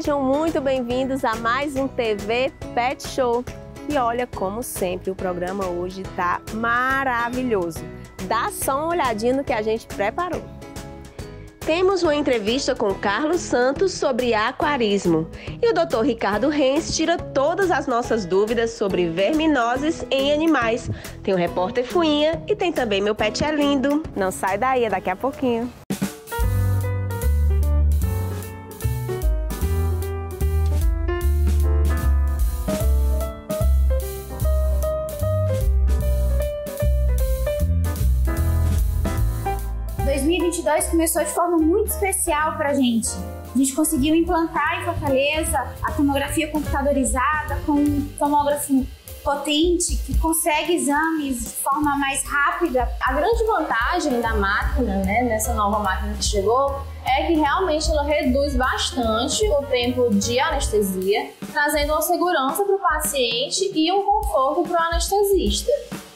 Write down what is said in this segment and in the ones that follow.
Sejam muito bem-vindos a mais um TV Pet Show. E olha, como sempre, o programa hoje tá maravilhoso. Dá só uma olhadinha no que a gente preparou. Temos uma entrevista com Carlos Santos sobre aquarismo. E o Dr. Ricardo Reis tira todas as nossas dúvidas sobre verminoses em animais. Tem o repórter Fuinha e tem também Meu Pet é Lindo. Não sai daí, é daqui a pouquinho. Começou de forma muito especial para a gente. A gente conseguiu implantar em Fortaleza a tomografia computadorizada com um tomógrafo potente que consegue exames de forma mais rápida. A grande vantagem da máquina, nessa nova máquina que chegou, é que realmente ela reduz bastante o tempo de anestesia, trazendo uma segurança para o paciente e um conforto para o anestesista.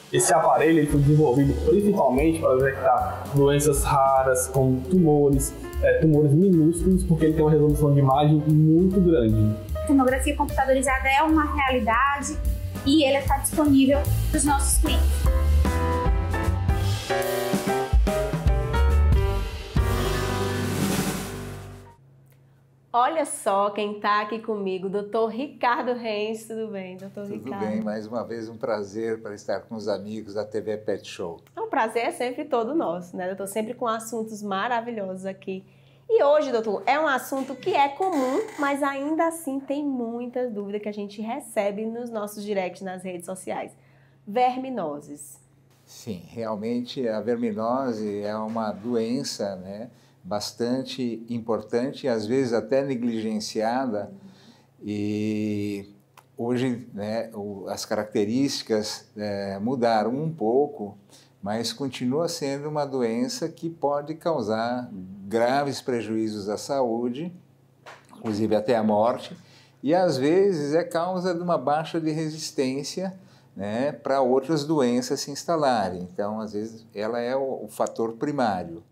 Esse aparelho ele foi desenvolvido principalmente para detectar doenças raras, como tumores minúsculos, porque ele tem uma resolução de imagem muito grande. A tomografia computadorizada é uma realidade e ele está disponível para os nossos clientes. Olha só quem está aqui comigo, Dr. Ricardo Reis. Tudo bem, doutor Ricardo? Tudo bem, mais uma vez um prazer para estar com os amigos da TV Pet Show. O prazer é sempre todo nosso, né, doutor? Sempre com assuntos maravilhosos aqui. E hoje, doutor, é um assunto que é comum, mas ainda assim tem muita dúvida que a gente recebe nos nossos directs nas redes sociais. Verminoses. Sim, realmente a verminose é uma doença, bastante importante e às vezes até negligenciada, e hoje as características mudaram um pouco, mas continua sendo uma doença que pode causar graves prejuízos à saúde, inclusive até a morte, e às vezes é causa de uma baixa de resistência para outras doenças se instalarem. Então, às vezes, ela é o fator primário.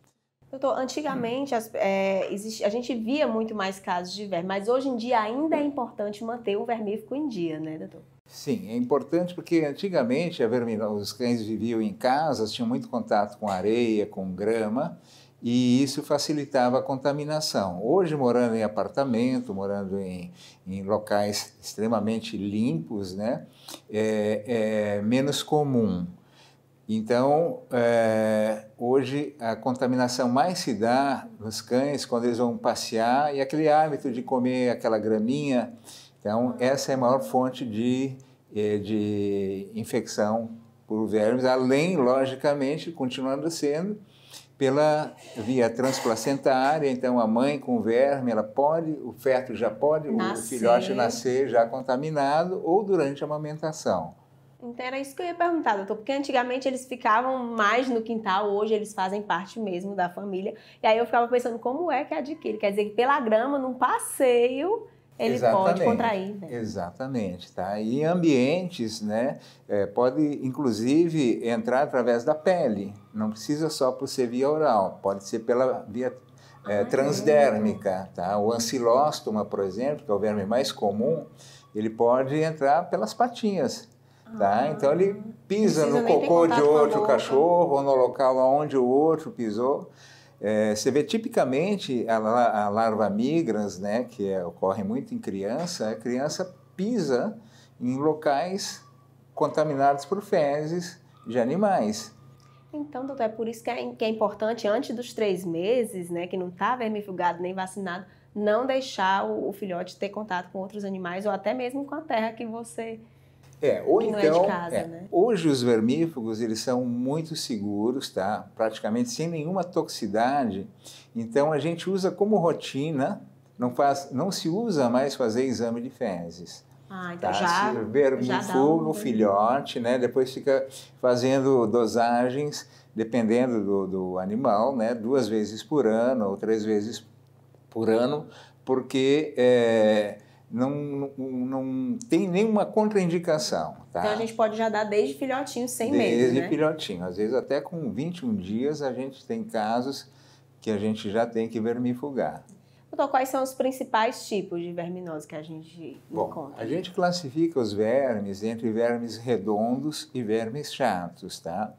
Doutor, antigamente a gente via muito mais casos de verme, mas hoje em dia ainda é importante manter o vermífugo em dia, né, doutor? Sim, é importante porque antigamente os cães viviam em casas, tinham muito contato com areia, com grama, e isso facilitava a contaminação. Hoje, morando em apartamento, morando em locais extremamente limpos, é menos comum. Então, hoje a contaminação mais se dá nos cães quando eles vão passear e aquele hábito de comer aquela graminha. Então, essa é a maior fonte de infecção por vermes, além, logicamente, continuando sendo pela via transplacentária. Então, a mãe com verme, o feto já pode, o filhote nascer já contaminado ou durante a amamentação. Então era isso que eu ia perguntar, doutor, porque antigamente eles ficavam mais no quintal, hoje eles fazem parte mesmo da família, e aí eu ficava pensando como é que adquire, quer dizer que pela grama, num passeio, ele pode contrair. Né? Exatamente, tá? E em ambientes, pode inclusive entrar através da pele, não precisa só por ser via oral, pode ser pela via transdérmica, tá? O ancilóstoma, por exemplo, que é o verme mais comum, ele pode entrar pelas patinhas. Tá? Então ele pisa no cocô de outro cachorro ou no local onde o outro pisou. Você vê tipicamente a larva migrans, que ocorre muito em criança, a criança pisa em locais contaminados por fezes de animais. Então, doutor, é por isso que é importante, antes dos 3 meses, que não está vermifugado nem vacinado, não deixar o filhote ter contato com outros animais ou até mesmo com a terra que você... Ou então, hoje os vermífugos eles são muito seguros, tá? Praticamente sem nenhuma toxicidade, então a gente usa como rotina, não se usa mais fazer exame de fezes. Então tá? Vermifuga o filhote, depois fica fazendo dosagens, dependendo do animal, 2 vezes por ano ou 3 vezes por ano, porque... não tem nenhuma contraindicação. Tá? Então a gente pode já dar desde filhotinho, sem medo, Desde filhotinho. Às vezes até com 21 dias a gente tem casos que a gente já tem que vermifugar. Doutor, quais são os principais tipos de verminose que a gente encontra? A gente classifica os vermes entre vermes redondos e vermes chatos, tá?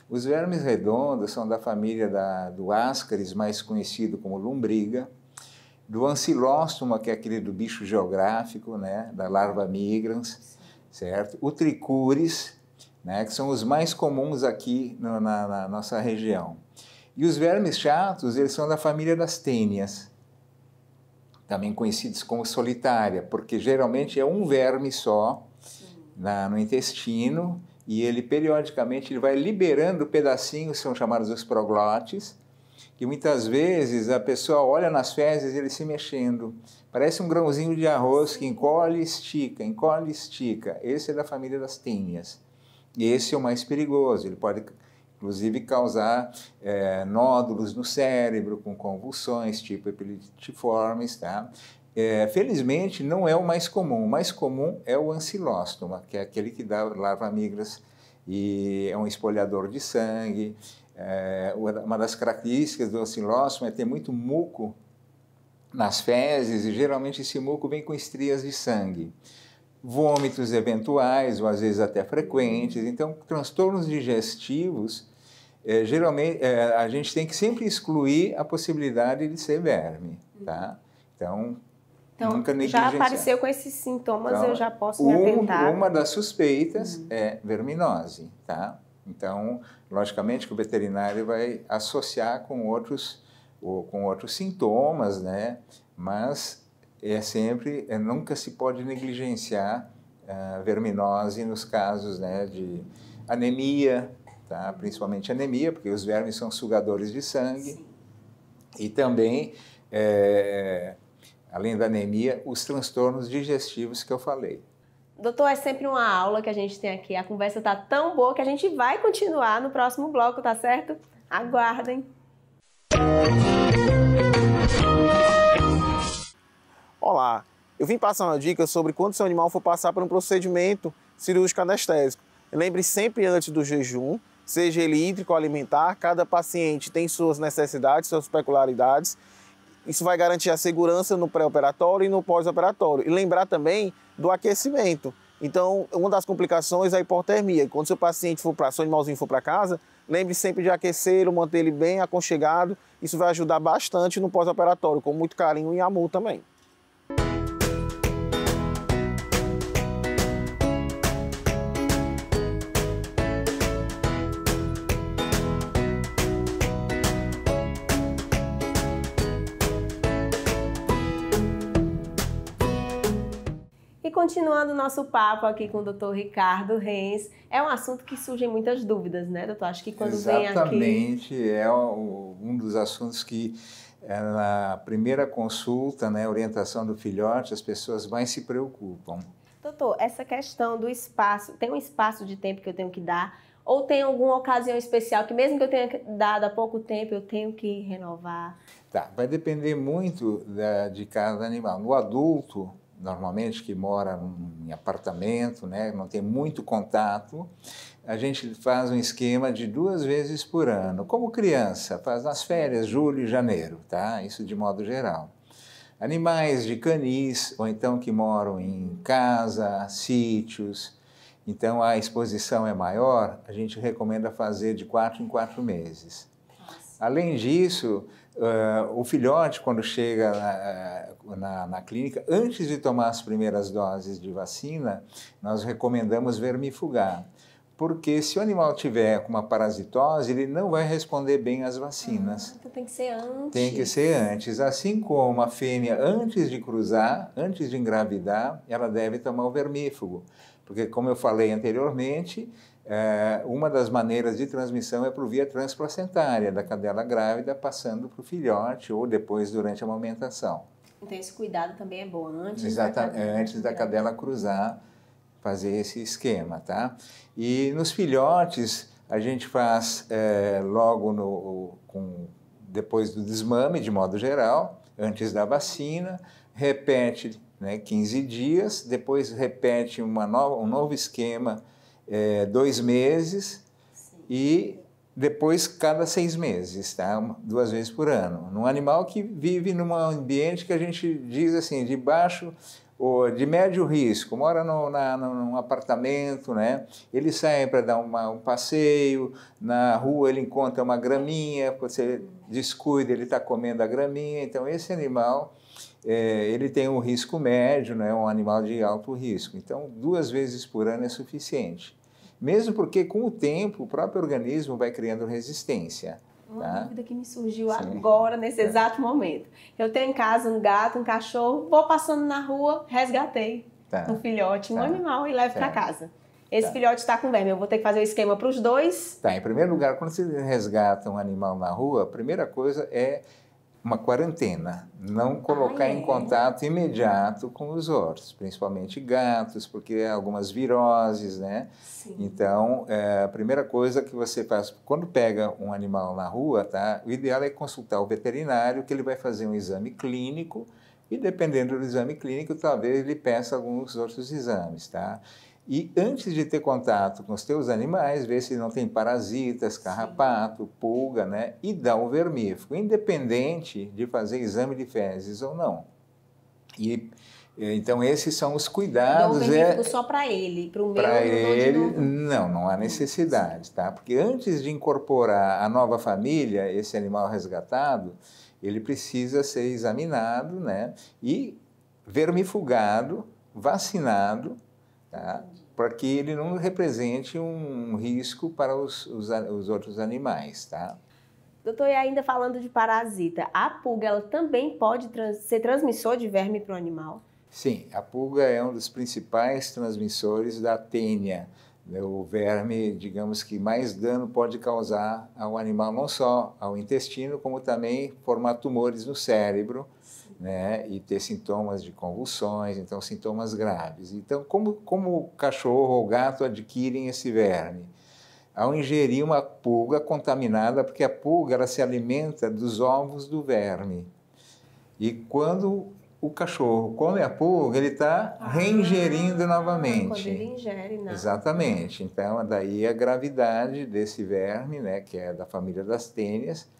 Os vermes redondos são da família do Ascaris, mais conhecido como lombriga, do Ancylostoma, que é aquele do bicho geográfico, né? Da larva migrans, certo? O Trichuris, né? Que são os mais comuns aqui na nossa região. E os vermes chatos, eles são da família das tênias, também conhecidos como solitária, porque geralmente é um verme só no intestino e ele periodicamente ele vai liberando pedacinhos, são chamados os proglotes, que muitas vezes a pessoa olha nas fezes ele se mexendo. Parece um grãozinho de arroz que encolhe e estica, encolhe e estica. Esse é da família das tênias. E esse é o mais perigoso, ele pode inclusive causar nódulos no cérebro com convulsões, tipo epileptiformes, tá? Felizmente não é o mais comum é o Ancylostoma, que é aquele que dá larva migras e é um espolhador de sangue. Uma das características do Ancylostoma é ter muito muco nas fezes e geralmente esse muco vem com estrias de sangue. Vômitos eventuais ou às vezes até frequentes. Então, transtornos digestivos, geralmente a gente tem que sempre excluir a possibilidade de ser verme, tá? Então nunca negligenciar. Já apareceu com esses sintomas, então, eu já posso me atentar. Uma das suspeitas é verminose, tá? Então, logicamente que o veterinário vai associar com outros sintomas, né? Mas nunca se pode negligenciar verminose nos casos, né, de anemia, tá? Principalmente anemia, porque os vermes são sugadores de sangue. Sim. E também, além da anemia, os transtornos digestivos que eu falei. Doutor, é sempre uma aula que a gente tem aqui. A conversa está tão boa que a gente vai continuar no próximo bloco, tá certo? Aguardem! Olá, eu vim passar uma dica sobre quando seu animal for passar por um procedimento cirúrgico anestésico. Lembre sempre antes do jejum, seja ele hídrico ou alimentar, cada paciente tem suas necessidades, suas peculiaridades. Isso vai garantir a segurança no pré-operatório e no pós-operatório. E lembrar também do aquecimento. Então, uma das complicações é a hipotermia. Quando seu animalzinho for para casa, lembre sempre de aquecê-lo, manter ele bem aconchegado. Isso vai ajudar bastante no pós-operatório, com muito carinho e amor também. E continuando o nosso papo aqui com o Dr. Ricardo Renz, é um assunto que surgem muitas dúvidas, né, doutor? Acho que quando vem aqui... Exatamente, é um dos assuntos que na primeira consulta, né, orientação do filhote, as pessoas mais se preocupam. Doutor, essa questão do espaço, tem um espaço de tempo que eu tenho que dar? Ou tem alguma ocasião especial que mesmo que eu tenha dado há pouco tempo, eu tenho que renovar? Tá, vai depender muito de cada animal. No adulto, normalmente que mora em apartamento, né, não tem muito contato, a gente faz um esquema de 2 vezes por ano. Como criança, faz nas férias, julho e janeiro, tá? Isso de modo geral. Animais de canis, ou então que moram em casa, sítios, então a exposição é maior, a gente recomenda fazer de 4 em 4 meses. Além disso, o filhote, quando chega na clínica, antes de tomar as primeiras doses de vacina, nós recomendamos vermifugar. Porque se o animal tiver com uma parasitose, ele não vai responder bem às vacinas. Então tem que ser antes. Tem que ser antes. Assim como a fêmea, antes de cruzar, antes de engravidar, ela deve tomar o vermífugo. Porque, como eu falei anteriormente, uma das maneiras de transmissão é por via transplacentária, da cadela grávida passando para o filhote ou depois durante a amamentação. Então esse cuidado também é bom antes, antes da cadela cruzar, fazer esse esquema, tá? E nos filhotes a gente faz logo depois do desmame, de modo geral, antes da vacina, repete, né, 15 dias, depois repete um novo esquema 2 meses. Sim. E depois cada 6 meses, tá? 2 vezes por ano. Num animal que vive num ambiente que a gente diz assim, de baixo ou de médio risco, mora num apartamento, né? Ele sai para dar um passeio, na rua ele encontra uma graminha, você descuida, ele está comendo a graminha, então esse animal ele tem um risco médio, né? Um animal de alto risco, então 2 vezes por ano é suficiente. Mesmo porque com o tempo o próprio organismo vai criando resistência. Uma dúvida que me surgiu agora, nesse exato momento. Eu tenho em casa um gato, um cachorro, vou passando na rua, resgatei um filhote, um animal e levo para casa. Esse filhote está com verme, eu vou ter que fazer o esquema para os dois? Em primeiro lugar, quando você resgata um animal na rua, a primeira coisa é uma quarentena, não colocar em contato imediato com os outros, principalmente gatos, porque há algumas viroses, né? Sim. Então, a primeira coisa que você faz, quando pega um animal na rua, tá? O ideal é consultar o veterinário, que ele vai fazer um exame clínico, e dependendo do exame clínico, talvez ele peça alguns outros exames, tá? E antes de ter contato com os teus animais, ver se não tem parasitas, carrapato, pulga, né? E dar o vermífugo, independente de fazer exame de fezes ou não. E então esses são os cuidados. Dá o vermífugo só para ele, para o meu? Para ele, não há necessidade, tá? Porque antes de incorporar a nova família, esse animal resgatado, ele precisa ser examinado, né? E vermifugado, vacinado, tá? Para que ele não represente um risco para os outros animais, tá? Doutor, e ainda falando de parasita, a pulga ela também pode ser transmissor de verme para o animal? Sim, a pulga é um dos principais transmissores da tênia, o verme, digamos que mais dano pode causar ao animal, não só ao intestino, como também formar tumores no cérebro, né, e ter sintomas de convulsões, então sintomas graves. Então, como o cachorro ou o gato adquirem esse verme? Ao ingerir uma pulga contaminada, porque a pulga ela se alimenta dos ovos do verme. E quando o cachorro come a pulga, ele está reingerindo novamente. Quando ele ingere, né? Exatamente. Então, daí a gravidade desse verme, né, que é da família das tênias,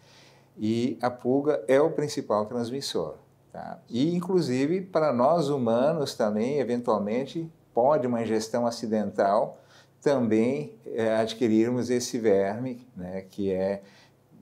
e a pulga é o principal transmissor. Tá? E, inclusive, para nós humanos também, eventualmente, pode uma ingestão acidental também adquirirmos esse verme, né, que é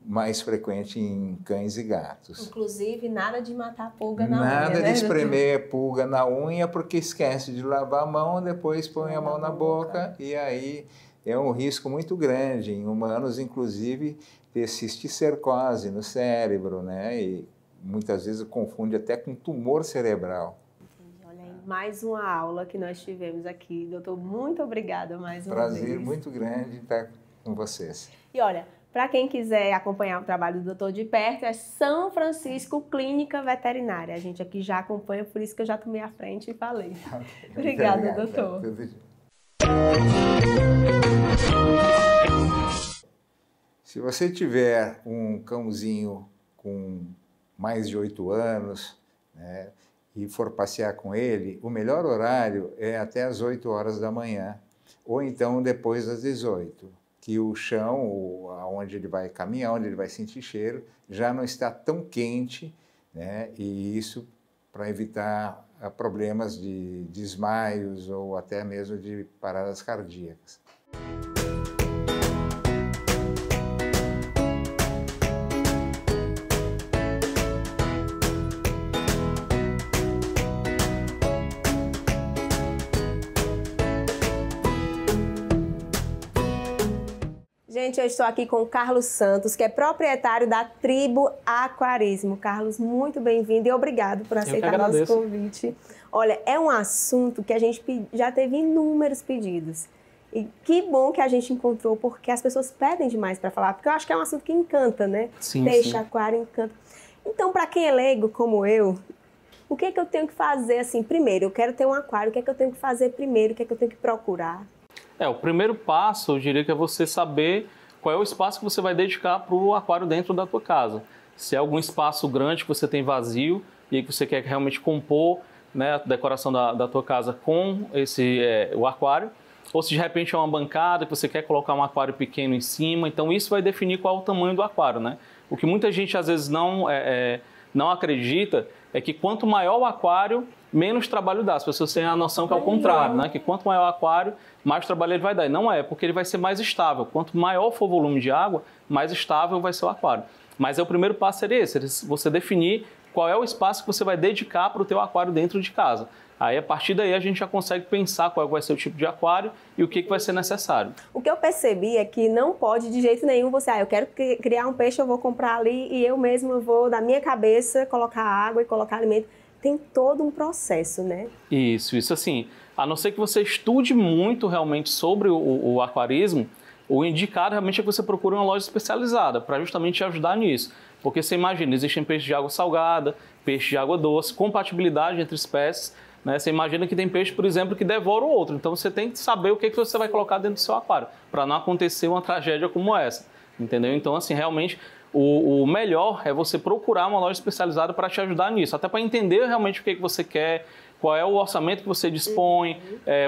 mais frequente em cães e gatos. Inclusive, nada de matar pulga na unha, Nada né? de espremer pulga na unha, porque esquece de lavar a mão, depois põe a mão na boca, e aí é um risco muito grande. Em humanos, inclusive, ter cisticercose no cérebro, né? E muitas vezes confunde até com tumor cerebral. Olha aí, mais uma aula que nós tivemos aqui. Doutor, muito obrigada mais uma vez. Prazer muito grande estar com vocês. E olha, para quem quiser acompanhar o trabalho do doutor de perto, é São Francisco Clínica Veterinária. A gente aqui já acompanha, por isso que eu já tomei a frente e falei. Okay. Obrigada, doutor. Se você tiver um cãozinho com mais de 8 anos, né, e for passear com ele, o melhor horário é até as 8 horas da manhã, ou então depois das 18, que o chão, onde ele vai caminhar, onde ele vai sentir cheiro, já não está tão quente, né, e isso para evitar problemas de desmaios ou até mesmo de paradas cardíacas. Gente, eu estou aqui com o Carlos Santos, que é proprietário da Tribo Aquarismo. Carlos, muito bem-vindo e obrigado por aceitar nosso convite. Olha, é um assunto que a gente já teve inúmeros pedidos. E que bom que a gente encontrou, porque as pessoas pedem demais para falar, porque eu acho que é um assunto que encanta, né? Sim, Peixe, sim. aquário, encanta. Então, para quem é leigo como eu, o que é que eu tenho que fazer assim? Primeiro, eu quero ter um aquário, o que é que eu tenho que fazer primeiro? O que é que eu tenho que procurar? O primeiro passo, eu diria que é você saber qual é o espaço que você vai dedicar para o aquário dentro da tua casa. Se é algum espaço grande que você tem vazio e que você quer realmente compor, né, a decoração da tua casa com o aquário, ou se de repente é uma bancada que você quer colocar um aquário pequeno em cima. Então isso vai definir qual é o tamanho do aquário, né? O que muita gente às vezes não acredita é que quanto maior o aquário, menos trabalho dá. As pessoas têm a noção que é o contrário, né? Que quanto maior o aquário, mais trabalho ele vai dar. E não é, porque ele vai ser mais estável. Quanto maior for o volume de água, mais estável vai ser o aquário. Mas o primeiro passo seria esse, você definir qual é o espaço que você vai dedicar para o teu aquário dentro de casa. Aí, a partir daí, a gente já consegue pensar qual vai ser o tipo de aquário e o que vai ser necessário. O que eu percebi é que não pode de jeito nenhum você, eu quero criar um peixe, eu vou comprar ali e eu mesma vou, da minha cabeça, colocar água e colocar alimento. Tem todo um processo, né? Isso assim, a não ser que você estude muito realmente sobre o aquarismo, o indicado realmente é que você procure uma loja especializada para justamente te ajudar nisso. Porque você imagina, existem peixes de água salgada, peixes de água doce, compatibilidade entre espécies. Né? Você imagina que tem peixe, por exemplo, que devora o outro. Então você tem que saber o que você vai colocar dentro do seu aquário, para não acontecer uma tragédia como essa. Entendeu? Então, assim, realmente, o melhor é você procurar uma loja especializada para te ajudar nisso. Até para entender realmente o que você quer, qual é o orçamento que você dispõe,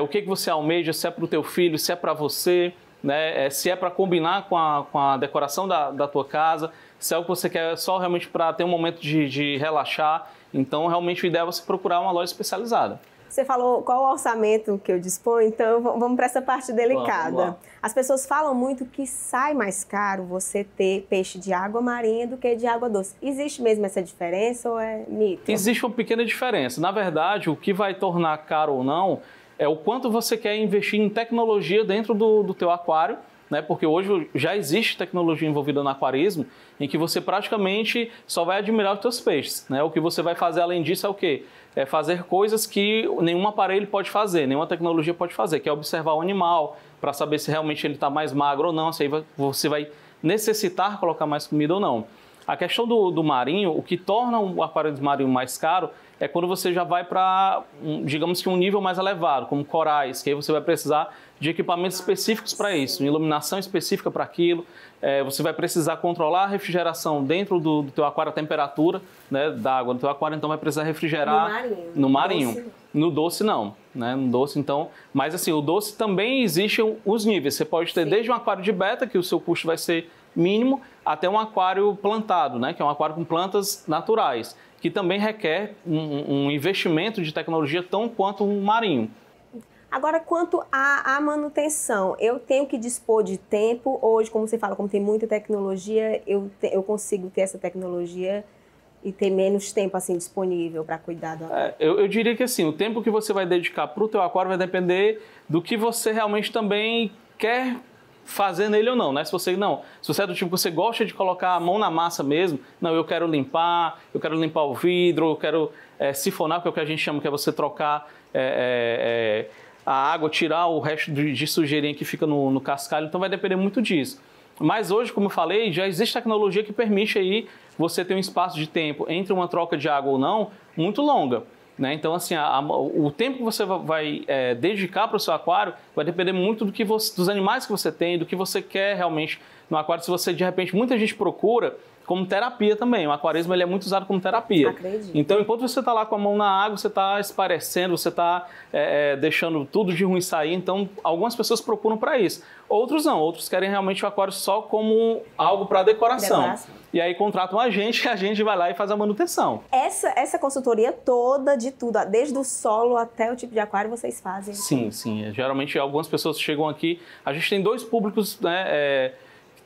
o que você almeja, se é para o teu filho, se é para você, né? Se é para combinar com a decoração da tua casa, se é o que você quer só realmente para ter um momento de relaxar. Então, realmente, o ideal é você procurar uma loja especializada. Você falou qual o orçamento que eu disponho, então vamos para essa parte delicada. Vamos. As pessoas falam muito que sai mais caro você ter peixe de água marinha do que de água doce. Existe mesmo essa diferença ou é mito? Existe uma pequena diferença. Na verdade, o que vai tornar caro ou não é o quanto você quer investir em tecnologia dentro do teu aquário, né? Porque hoje já existe tecnologia envolvida no aquarismo em que você praticamente só vai admirar os teus peixes, né? O que você vai fazer além disso é o quê? É fazer coisas que nenhum aparelho pode fazer, nenhuma tecnologia pode fazer, que é observar o animal para saber se realmente ele está mais magro ou não, se aí você vai necessitar colocar mais comida ou não. A questão do marinho, o que torna o aquário de marinho mais caro é quando você já vai para, digamos que um nível mais elevado, como corais, que aí você vai precisar de equipamentos específicos para isso, iluminação específica para aquilo. Você vai precisar controlar a refrigeração dentro do teu aquário, a temperatura, né, da água do teu aquário, então vai precisar refrigerar no marinho. Doce. No doce não, né? No doce então, mas assim, o doce também existem os níveis. Você pode ter desde um aquário de beta, que o seu custo vai ser mínimo, até um aquário plantado, né, que é um aquário com plantas naturais, que também requer um investimento de tecnologia tão quanto um marinho. Agora, quanto à manutenção, eu tenho que dispor de tempo. Hoje, como você fala, como tem muita tecnologia, eu consigo ter essa tecnologia e ter menos tempo assim disponível para cuidar do aquário. Eu diria que assim, o tempo que você vai dedicar para o teu aquário vai depender do que você realmente também quer fazer nele ou não, né? Se você é do tipo que você gosta de colocar a mão na massa mesmo, não, eu quero limpar o vidro, eu quero sifonar, que é o que a gente chama, que é você trocar a água, tirar o resto de sujeirinha que fica no cascalho, então vai depender muito disso. Mas hoje, como eu falei, já existe tecnologia que permite aí você ter um espaço de tempo entre uma troca de água ou não muito longa. Né? Então, assim, o tempo que você vai dedicar para o seu aquário vai depender muito dos animais que você tem, do que você quer realmente no aquário. Se você, de repente, muita gente procura como terapia também. O aquarismo ele é muito usado como terapia. Acredito. Então, enquanto você está lá com a mão na água, você está esparecendo, você está deixando tudo de ruim sair. Então, algumas pessoas procuram para isso. Outros não. Outros querem realmente o aquário só como algo para decoração. E aí contratam a gente e a gente vai lá e faz a manutenção. Essa consultoria toda de tudo, desde o solo até o tipo de aquário, vocês fazem? Sim, sim. Geralmente, algumas pessoas chegam aqui. A gente tem dois públicos, né?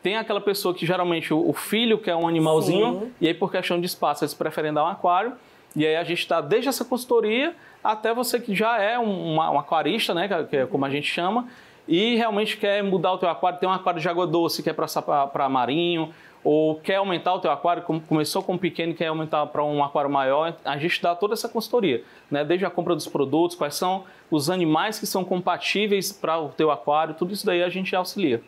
Tem aquela pessoa que geralmente o filho quer um animalzinho, sim, e aí por questão de espaço eles preferem dar um aquário. E aí a gente está desde essa consultoria até você que já é um aquarista, né, que é como a gente chama, e realmente quer mudar o teu aquário, tem um aquário de água doce que é para marinho, ou quer aumentar o teu aquário, começou com um pequeno e quer aumentar para um aquário maior, a gente dá toda essa consultoria, né? Desde a compra dos produtos, quais são os animais que são compatíveis para o teu aquário, tudo isso daí a gente auxilia.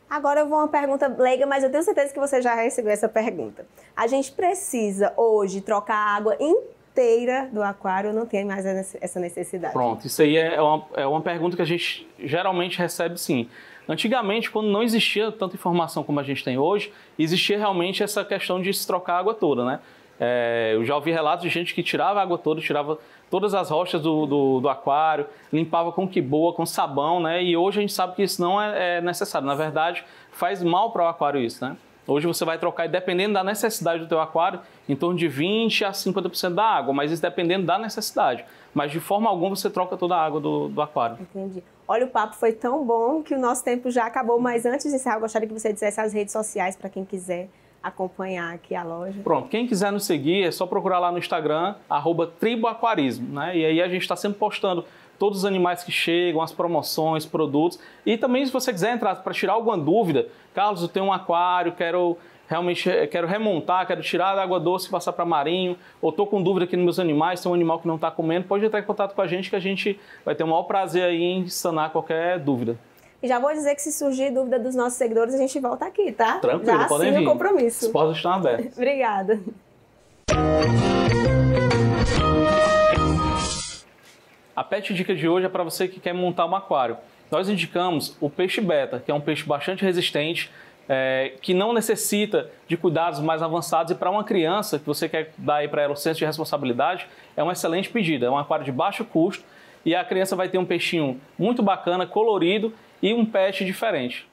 Agora eu vou uma pergunta leiga, mas eu tenho certeza que você já recebeu essa pergunta. A gente precisa hoje trocar a água inteira do aquário ou não tem mais essa necessidade? Pronto, isso aí é uma pergunta que a gente geralmente recebe sim. Antigamente, quando não existia tanta informação como a gente tem hoje, existia realmente essa questão de se trocar a água toda, né? Eu já ouvi relatos de gente que tirava a água toda, tirava todas as rochas do aquário, limpava com quiboa, com sabão, né? E hoje a gente sabe que isso não é necessário. Na verdade, faz mal para o aquário isso, né? Hoje você vai trocar, dependendo da necessidade do teu aquário, em torno de 20% a 50% da água, mas isso dependendo da necessidade. Mas de forma alguma você troca toda a água do aquário. Entendi. Olha, o papo foi tão bom que o nosso tempo já acabou, mas antes de encerrar, eu gostaria que você dissesse as redes sociais para quem quiser acompanhar aqui a loja. Pronto, quem quiser nos seguir é só procurar lá no Instagram, @triboaquarismo, né? E aí a gente está sempre postando todos os animais que chegam, as promoções, produtos. E também se você quiser entrar para tirar alguma dúvida, Carlos, eu tenho um aquário, quero remontar, quero tirar da água doce e passar para marinho, ou estou com dúvida aqui nos meus animais, tem um animal que não está comendo, pode entrar em contato com a gente que a gente vai ter o maior prazer aí em sanar qualquer dúvida. E já vou dizer que se surgir dúvida dos nossos seguidores, a gente volta aqui, tá? Tranquilo, já podem vir. assina o compromisso. As portas estão abertas. Obrigada. A Pet Dica de hoje é para você que quer montar um aquário. Nós indicamos o peixe beta, que é um peixe bastante resistente, que não necessita de cuidados mais avançados, e para uma criança que você quer dar aí para ela o senso de responsabilidade, é uma excelente pedida. É um aquário de baixo custo e a criança vai ter um peixinho muito bacana, colorido e um pet diferente.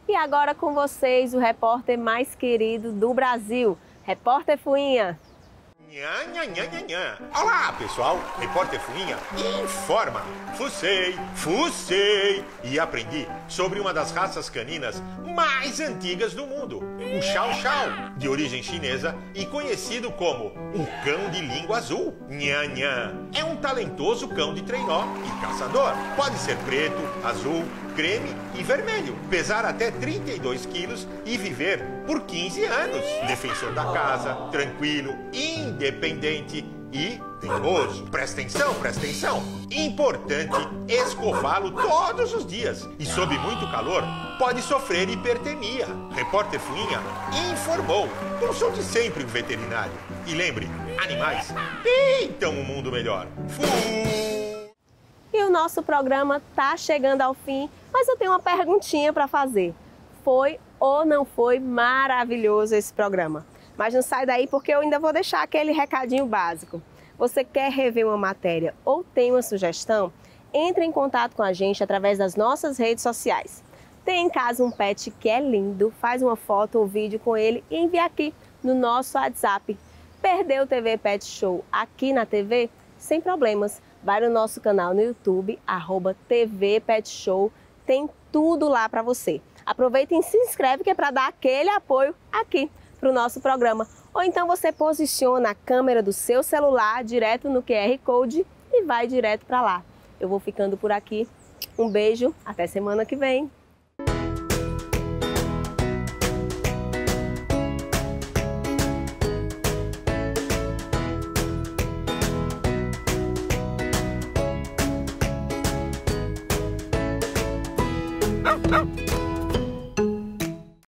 E agora com vocês, o repórter mais querido do Brasil, Repórter Fuinha. Nha, nha, nha, nha, nha. Olá, pessoal! Repórter Fuinha informa. Fucei e aprendi sobre uma das raças caninas mais antigas do mundo, o Chow Chow, de origem chinesa e conhecido como o cão de língua azul. Nha, nha. É um talentoso cão de treinó e caçador. Pode ser preto, azul, creme e vermelho, pesar até 32 quilos e viver por 15 anos. Defensor da casa, tranquilo, independente e teimoso. Presta atenção. Importante escová-lo todos os dias. E sob muito calor, pode sofrer hipertermia. Repórter Fuinha informou. Consulte sempre um veterinário. E lembre, animais pintam um mundo melhor. E o nosso programa tá chegando ao fim, mas eu tenho uma perguntinha para fazer. Foi ou não foi maravilhoso esse programa? Mas não sai daí porque eu ainda vou deixar aquele recadinho básico. Você quer rever uma matéria ou tem uma sugestão? Entre em contato com a gente através das nossas redes sociais. Tem em casa um pet que é lindo, faz uma foto ou vídeo com ele e envia aqui no nosso WhatsApp. Perdeu o TV Pet Show aqui na TV? Sem problemas. Vai no nosso canal no YouTube, @TV Pet Show, tem tudo lá para você. Aproveita e se inscreve que é para dar aquele apoio aqui para o nosso programa. Ou então você posiciona a câmera do seu celular direto no QR Code e vai direto para lá. Eu vou ficando por aqui. Um beijo, até semana que vem.